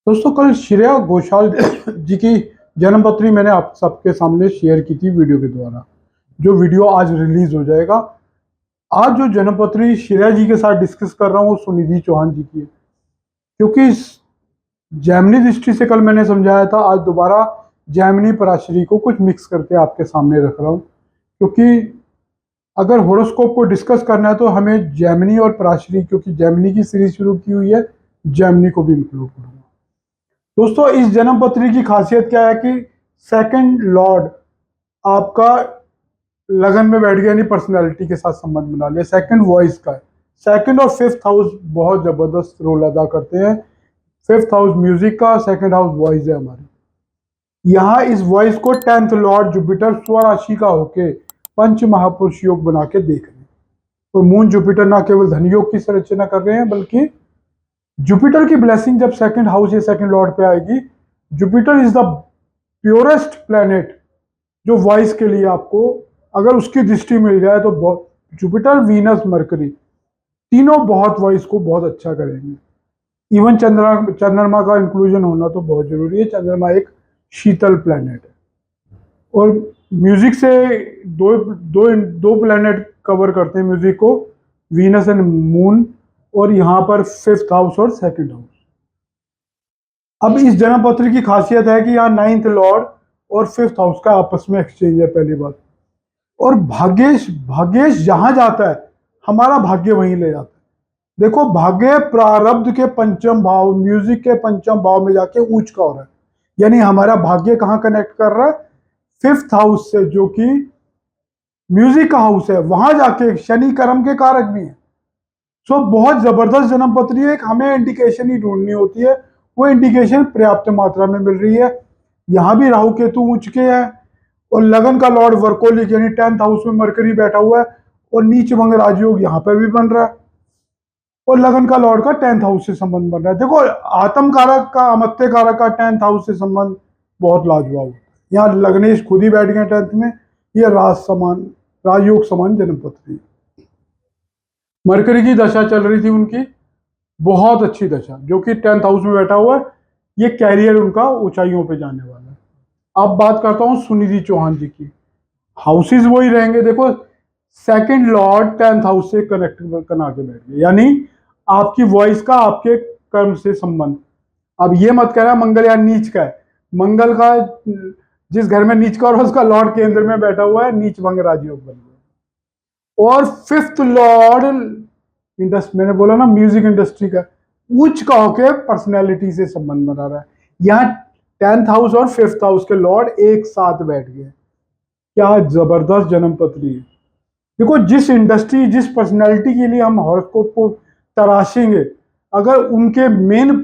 दोस्तों कल श्रेया घोषाल जी की जन्मपत्री मैंने आप सबके सामने शेयर की थी वीडियो के द्वारा। जो वीडियो आज रिलीज हो जाएगा। आज जो जन्मपत्री श्रेया जी के साथ डिस्कस कर रहा हूँ वो सुनिधि चौहान जी की है, क्योंकि जैमिनी दृष्टि से कल मैंने समझाया था, आज दोबारा जैमिनी पराशरी को कुछ मिक्स करके आपके सामने रख रहा हूँ। क्योंकि अगर होरोस्कोप को डिस्कस करना है तो हमें जैमिनी और पराशरी, क्योंकि जैमिनी की सीरीज शुरू की हुई है, जैमिनी को भी इंक्लूड करूँगा। दोस्तों इस जन्म पत्री की खासियत क्या है कि सेकंड लॉर्ड आपका लगन में बैठ गया, यानी पर्सनैलिटी के साथ संबंध बना लिया। सेकंड वॉइस का है। सेकंड और फिफ्थ हाउस बहुत जबरदस्त रोल अदा करते हैं। फिफ्थ हाउस म्यूजिक का, सेकंड हाउस वॉइस है हमारी। यहाँ इस वॉइस को 10th लॉर्ड जुपिटर स्वराशि का होके पंच महापुरुष योग बना के देख रहे हैं। तो मून जुपिटर ना केवल धन योग की संरचना कर रहे हैं, बल्कि जुपिटर की ब्लेसिंग जब सेकंड हाउस या सेकंड लॉर्ड पे आएगी, Jupiter is the purest planet जो वॉइस के लिए आपको अगर उसकी दृष्टि मिल जाए तो बहुत, जुपिटर वीनस मरकरी तीनों बहुत वॉइस को बहुत अच्छा करेंगे। इवन चंद्रमा का इंक्लूजन होना तो बहुत जरूरी है। चंद्रमा एक शीतल प्लेनेट है और म्यूजिक से दो दो दो प्लेनेट कवर करते हैं म्यूजिक को, वीनस एंड मून, और यहाँ पर फिफ्थ हाउस और सेकंड हाउस। अब इस जन्म पत्र की खासियत है कि यहाँ 9th लॉर्ड और फिफ्थ हाउस का आपस में एक्सचेंज है, पहली बात। और भाग्येश भाग्येश जहां जाता है हमारा भाग्य वहीं ले जाता है। देखो, भाग्य प्रारब्ध के पंचम भाव, म्यूजिक के पंचम भाव में जाके ऊंच का हो रहा है, यानी हमारा भाग्य कहाँ कनेक्ट कर रहा है? फिफ्थ हाउस से, जो कि म्यूजिक का हाउस है, वहां जाके शनि कर्म के कारक भी है। सो बहुत जबरदस्त जन्म पत्री है। हमें इंडिकेशन ही ढूंढनी होती है, वो इंडिकेशन पर्याप्त मात्रा में मिल रही है। यहां भी राहु केतु उच्च के हैं और लगन का लॉर्ड वर्कोलिक यानी 10th हाउस में मरकरी बैठा हुआ है और नीच भंग राजयोग यहां पर भी बन रहा है और लगन का लॉर्ड का 10th हाउस से संबंध बन रहा है। देखो, आत्म कारक का, अमत्य कारक का 10th हाउस से संबंध बहुत लाजवाब होता है। यहाँ लग्नेश खुद ही बैठ गए 10th में। ये राजयोग समान जन्म पत्री। मरकरी की दशा चल रही थी उनकी, बहुत अच्छी दशा, जो कि 10th हाउस में बैठा हुआ है। ये कैरियर उनका ऊंचाइयों पे जाने वाला है। अब बात करता हूं सुनिधि चौहान जी की। हाउसेस वही रहेंगे। देखो, सेकंड लॉर्ड 10th हाउस से कनेक्ट बना के बैठ गए, यानी आपकी वॉइस का आपके कर्म से संबंध। अब ये मत कहना मंगल या नीच का है। मंगल का जिस घर में नीच का और उसका लॉर्ड केंद्र में बैठा हुआ है, नीच भंग राजयोग बन गया। और फिफ्थ लॉर्ड मैंने बोला ना म्यूजिक इंडस्ट्री का, उच्च का होके पर्सनैलिटी से संबंध बना रहा है। यहाँ 10th हाउस और फिफ्थ हाउस के लॉर्ड एक साथ बैठ गए। क्या जबरदस्त जन्म पत्री है। देखो, जिस इंडस्ट्री, जिस पर्सनैलिटी के लिए हम हॉरोस्कोप को तराशेंगे, अगर उनके मेन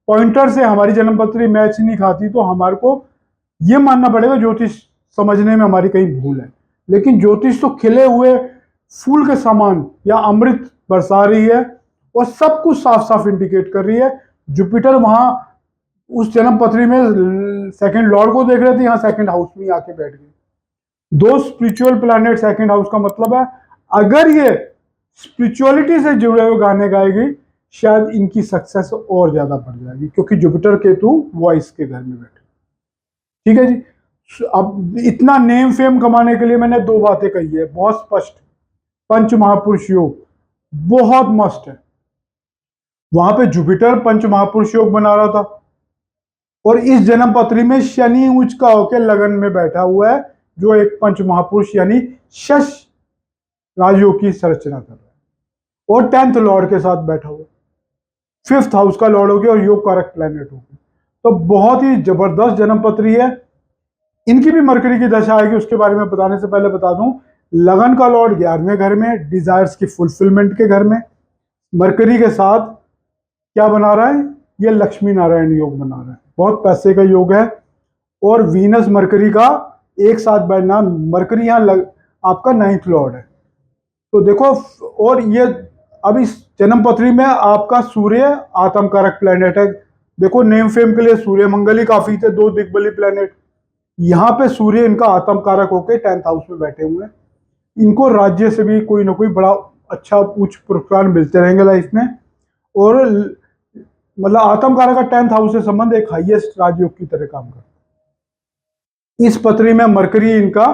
पॉइंटर से हमारी जन्म पत्री मैच नहीं खाती तो हमारे को ये मानना पड़ेगा ज्योतिष समझने में हमारी कहीं भूल है। लेकिन ज्योतिष तो खिले हुए फूल के समान या अमृत बरसा रही है और सब कुछ साफ साफ इंडिकेट कर रही है। जुपिटर वहां उस जन्म पत्री में सेकंड लॉर्ड को देख रहे थे, यहाँ सेकंड हाउस में आके बैठ गए। दो स्पिरिचुअल प्लैनेट सेकंड हाउस का मतलब है, अगर ये स्पिरिचुअलिटी से जुड़े हुए गाने गाएगी शायद इनकी सक्सेस और ज्यादा बढ़ जाएगी, क्योंकि जुपिटर केतु वॉइस के घर में बैठे। ठीक है जी। अब इतना नेम फेम कमाने के लिए मैंने दो बातें कही है बहुत स्पष्ट। पंच महापुरुष योग बहुत मस्त है। वहां पे जुपिटर पंच महापुरुष योग बना रहा था और इस जन्म पत्री में शनि उच्च का होकर लगन में बैठा हुआ है, जो एक पंच महापुरुष यानी शश राजयोग की संरचना कर रहा है और 10th लॉर्ड के साथ बैठा हुआ, फिफ्थ हाउस का लॉर्ड हो गया और योग कारक प्लैनेट हो गया। तो बहुत ही जबरदस्त जन्म पत्री है। इनकी भी मरकरी की दशा आएगी, उसके बारे में बताने से पहले बता दूं, लगन का लॉर्ड 11वें घर में, डिजायर्स की फुलफिलमेंट के घर में मरकरी के साथ क्या बना रहा है? ये लक्ष्मी नारायण योग बना रहा है, बहुत पैसे का योग है। और वीनस मरकरी का एक साथ बैठना, मरकरी यहाँ आपका 9th लॉर्ड है। तो देखो, और ये अब इस जन्म पत्री में आपका सूर्य आत्म कारक प्लेनेट है। देखो, नेम फेम के लिए सूर्य मंगल ही काफी थे, दो दिग्बली प्लेनेट। यहाँ पे सूर्य इनका आत्म कारक होकर 10th हाउस में बैठे हुए हैं। इनको राज्य से भी कोई ना कोई बड़ा अच्छा उच्च पुरस्कार मिलते रहेंगे लाइफ में। और मतलब आत्म कारक का 10th हाउस से संबंध एक हाईएस्ट राजयोग की तरह काम करता है। इस पत्री में मरकरी इनका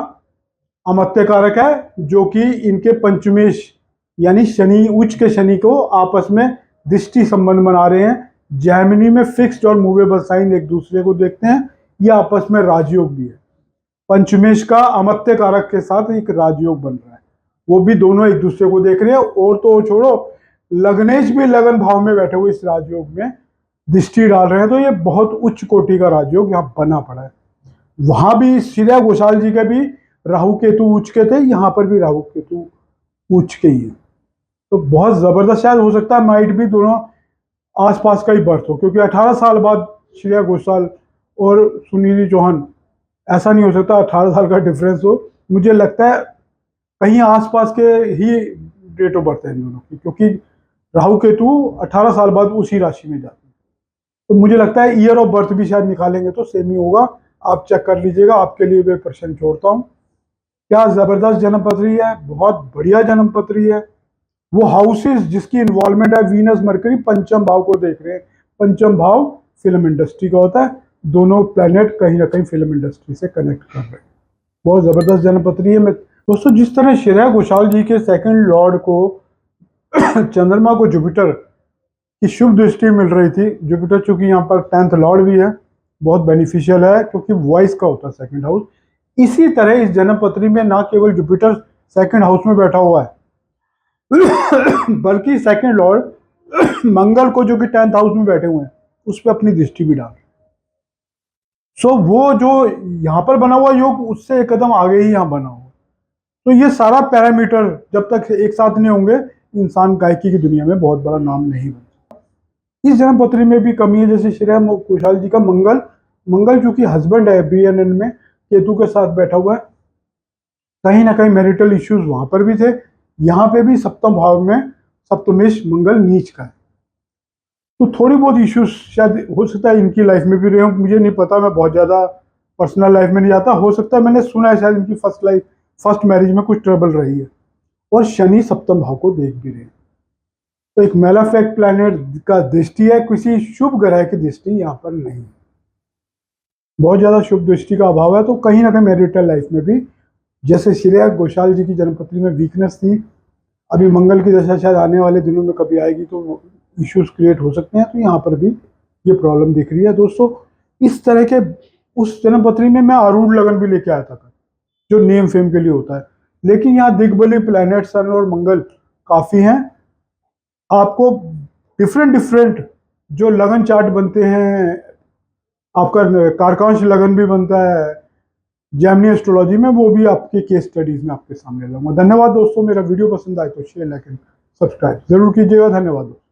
अमत्य कारक है, जो कि इनके पंचमेश यानी शनि, उच्च के शनि को आपस में दृष्टि संबंध बना रहे हैं। जैमिनी में फिक्स्ड और मूवेबल साइन एक दूसरे को देखते हैं, ये आपस में राजयोग भी है। पंचमेश का अमत्य कारक के साथ एक राजयोग बन रहा है, वो भी दोनों एक दूसरे को देख रहे हैं। और तो छोड़ो, लग्नेश भी लगन भाव में बैठे हुए इस राजयोग में दृष्टि डाल रहे हैं, तो ये बहुत उच्च कोटि का राजयोग यहाँ बना पड़ा है। वहां भी श्रेया घोषाल जी के भी राहु केतु उच्च के थे, यहाँ पर भी राहु केतु उच्च के ही है, तो बहुत जबरदस्त शायद हो सकता है माइट भी दोनों आसपास का ही बर्थ हो, क्योंकि 18 साल बाद श्रेया घोषाल और सुनिधि चौहान, ऐसा नहीं हो सकता 18 साल का डिफरेंस हो। मुझे लगता है कहीं आसपास के ही डेट ऑफ बर्थ है इन दोनों की, क्योंकि राहु केतु 18 साल बाद उसी राशि में जाते हैं। तो मुझे लगता है ईयर ऑफ बर्थ भी शायद निकालेंगे तो सेम ही होगा। आप चेक कर लीजिएगा, आपके लिए मैं प्रश्न छोड़ता हूँ। क्या जबरदस्त जन्म पत्री है, बहुत बढ़िया जन्म पत्री है। वो हाउसेस जिसकी इन्वॉल्वमेंट है, वीनस मरकरी पंचम भाव को देख रहे हैं। पंचम भाव फिल्म इंडस्ट्री का होता है, दोनों प्लैनेट कहीं ना कहीं फिल्म इंडस्ट्री से कनेक्ट कर रहे हैं। बहुत जबरदस्त जन्म पत्री है। मैं दोस्तों, जिस तरह श्रेया घोषाल जी के सेकंड लॉर्ड को चंद्रमा को जुपिटर की शुभ दृष्टि मिल रही थी, जुपिटर चूंकि यहाँ पर 10th लॉर्ड भी है, बहुत बेनिफिशियल है क्योंकि वॉइस का होता है सेकंड हाउस। इसी तरह इस जन्म पत्री में ना केवल जुपिटर सेकंड हाउस में बैठा हुआ है बल्कि सेकंड लॉर्ड मंगल को, जो कि 10th हाउस में बैठे हुए हैं, उस पर अपनी दृष्टि भी डाल। सो वो जो यहाँ पर बना हुआ योग उससे एक कदम आगे ही यहाँ बना हुआ। तो ये सारा पैरामीटर जब तक एक साथ नहीं होंगे, इंसान गायकी की दुनिया में बहुत बड़ा नाम नहीं बनता। इस जन्म पत्री में भी कमी है, जैसे श्रेया घोषाल जी का मंगल चूंकि हस्बैंड है BNN में, केतु के साथ बैठा हुआ है, कहीं ना कहीं मैरिटल इश्यूज वहां पर भी थे। यहाँ पे भी सप्तम भाव में सप्तमेश मंगल नीच का है, तो थोड़ी बहुत इश्यूज शायद हो सकता है इनकी लाइफ में भी रहे हो, मुझे नहीं पता, मैं बहुत ज़्यादा पर्सनल लाइफ में नहीं जाता। हो सकता है, मैंने सुना है शायद इनकी फर्स्ट मैरिज में कुछ ट्रबल रही है। और शनि सप्तम भाव को देख भी रहे हैं, तो एक मेलाफेक्ट प्लैनेट का दृष्टि है, किसी शुभ ग्रह की दृष्टि यहाँ पर नहीं, बहुत ज़्यादा शुभ दृष्टि का अभाव है। तो कहीं ना कहीं मैरिटल लाइफ में भी, जैसे श्रेया घोषाल जी की जन्मपत्री में वीकनेस थी, अभी मंगल की दशा शायद आने वाले दिनों में कभी आएगी तो इश्यूज क्रिएट हो सकते हैं, तो यहाँ पर भी ये प्रॉब्लम दिख रही है। दोस्तों, इस तरह के उस जन्मपत्री में मैं आरूढ़ लगन भी लेके आया था, जो नेम फेम के लिए होता है, लेकिन यहाँ दिग्बली प्लैनेट सन और मंगल काफी हैं। आपको डिफरेंट जो लगन चार्ट बनते हैं, आपका कारकांश लगन भी बनता है जैमिनी एस्ट्रोलॉजी में, वो भी आपके केस स्टडीज में आपके सामने लाऊंगा। धन्यवाद दोस्तों, मेरा वीडियो पसंद आए तो शेयर, लाइक एंड सब्सक्राइब जरूर कीजिएगा। धन्यवाद दोस्तों।